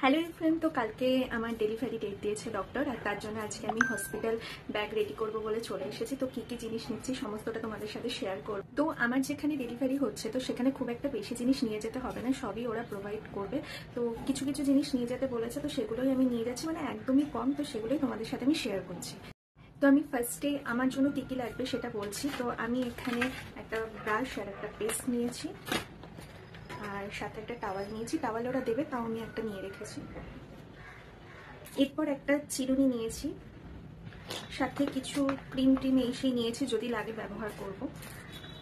Hello everyone, তো কালকে আমার ডেলিভারি ডেট দিয়েছে ডক্টর, আর তার জন্য আজকে আমি হসপিটাল ব্যাগ রেডি করব বলে চলে এসেছি। তো কি কি জিনিস নিচ্ছি সমস্তটা তোমাদের সাথে শেয়ার করব। তো আমার যেখানে ডেলিভারি হচ্ছে, তো সেখানে খুব একটা বেশি জিনিস নিয়ে যেতে হবে না, সবই ওরা প্রোভাইড করবে। তো কিছু কিছু জিনিস নিয়ে যেতে বলেছে, তো সেগুলোই আমি নিয়ে যাচ্ছি, মানে একদমই কম। তো সেগুলোই তোমাদের সাথে আমি শেয়ার করছি। তো আমি ফার্স্টে আমার জন্য কী কী লাগবে সেটা বলছি। তো আমি এখানে একটা ব্রাশ আর একটা পেস্ট নিয়েছি, আর সাথে একটা টাওয়াল নিয়েছি। টাওয়াল ওরা দেবে, তাও আমি একটা নিয়ে রেখেছি। এরপর একটা চিরুনি নিয়েছি, সাথে কিছু ক্রিম টিম এই সেই নিয়েছি, যদি লাগে ব্যবহার করব।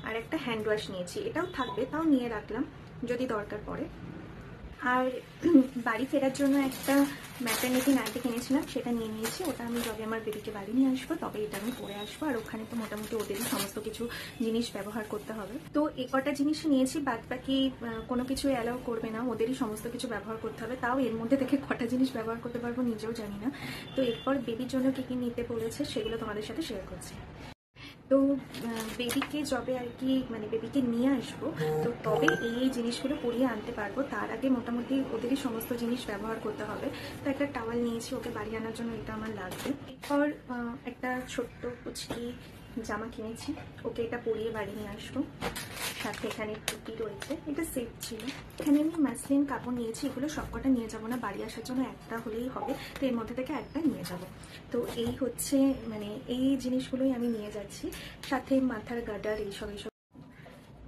আর একটা হ্যান্ড ওয়াশ নিয়েছি, এটাও থাকবে, তাও নিয়ে রাখলাম যদি দরকার পড়ে। আর বাড়ি ফেরার জন্য একটা ম্যাটারনিটি নাইটি কিনেছিলাম, সেটা নিয়ে নিয়েছি। ওটা আমি যবে আমার বেবিকে বাড়ি নিয়ে আসবো তবে এটা আমি পরে আসবো। আর ওখানে তো মোটামুটি ওদেরই সমস্ত কিছু জিনিস ব্যবহার করতে হবে। তো এই কটা জিনিসই নিয়েছি, বাদ বাকি কোনো কিছু অ্যালাউ করবে না, ওদেরই সমস্ত কিছু ব্যবহার করতে হবে। তাও এর মধ্যে থেকে কটা জিনিস ব্যবহার করতে পারবো নিজেও জানি না। তো এরপর বেবির জন্য কী কী নিতে বলেছে সেগুলো তোমাদের সাথে শেয়ার করছি। তো বেবিকে যবে আর কি, মানে বেবিকে নিয়ে আসবো, তো তবে এই জিনিসগুলো পরিয়ে আনতে পারবো। তার আগে মোটামুটি ওদেরই সমস্ত জিনিস ব্যবহার করতে হবে। তো একটা টাওয়াল নিয়েছি, ওকে বাড়ি আনার জন্য এটা আমার লাগবে। এরপর একটা ছোট্ট কুচকি জামা কিনেছি, ওকে এটা পরিয়ে বাড়ি নিয়ে আসবো। সাথে এখানে টুপি রয়েছে, এটা সেট ছিল। এখানে আমি মাসলিন কাপড় নিয়েছি, এগুলো সবকটা নিয়ে যাবো না, বাড়ি আসার জন্য একটা হলেই হবে। তো এর মধ্যে থেকে একটা নিয়ে যাব। তো এই হচ্ছে, মানে এই জিনিসগুলোই আমি নিয়ে যাচ্ছি, সাথে মাথার গার্ডার এইসব।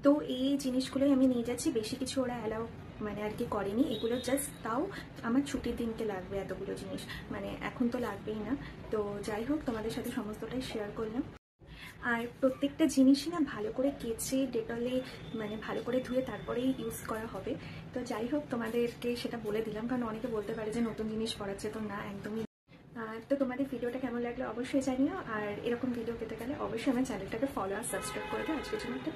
তো এই জিনিসগুলোই আমি নিয়ে যাচ্ছি, বেশি কিছু ওরা অ্যালাউ মানে আর কি করেনি এগুলো। জাস্ট তাও আমার ছুটির দিনকে লাগবে এতগুলো জিনিস, মানে এখন তো লাগবেই না। তো যাই হোক, তোমাদের সাথে সমস্তটাই শেয়ার করলাম। আর প্রত্যেকটা জিনিসই না ভালো করে কেচে ডেটলে মানে ভালো করে ধুয়ে তারপরেই ইউজ করা হবে। তো যাই হোক, তোমাদেরকে সেটা বলে দিলাম, কারণ অনেকে বলতে পারে যে নতুন জিনিস পড়াচ্ছে, তো না, একদমই। তো তোমাদের ভিডিওটা কেমন লাগলো অবশ্যই জানিও। আর এরকম ভিডিও পেতে গেলে অবশ্যই আমার চ্যানেলটাকে ফলো আর সাবস্ক্রাইব করে দাও। আজকের জন্য একটা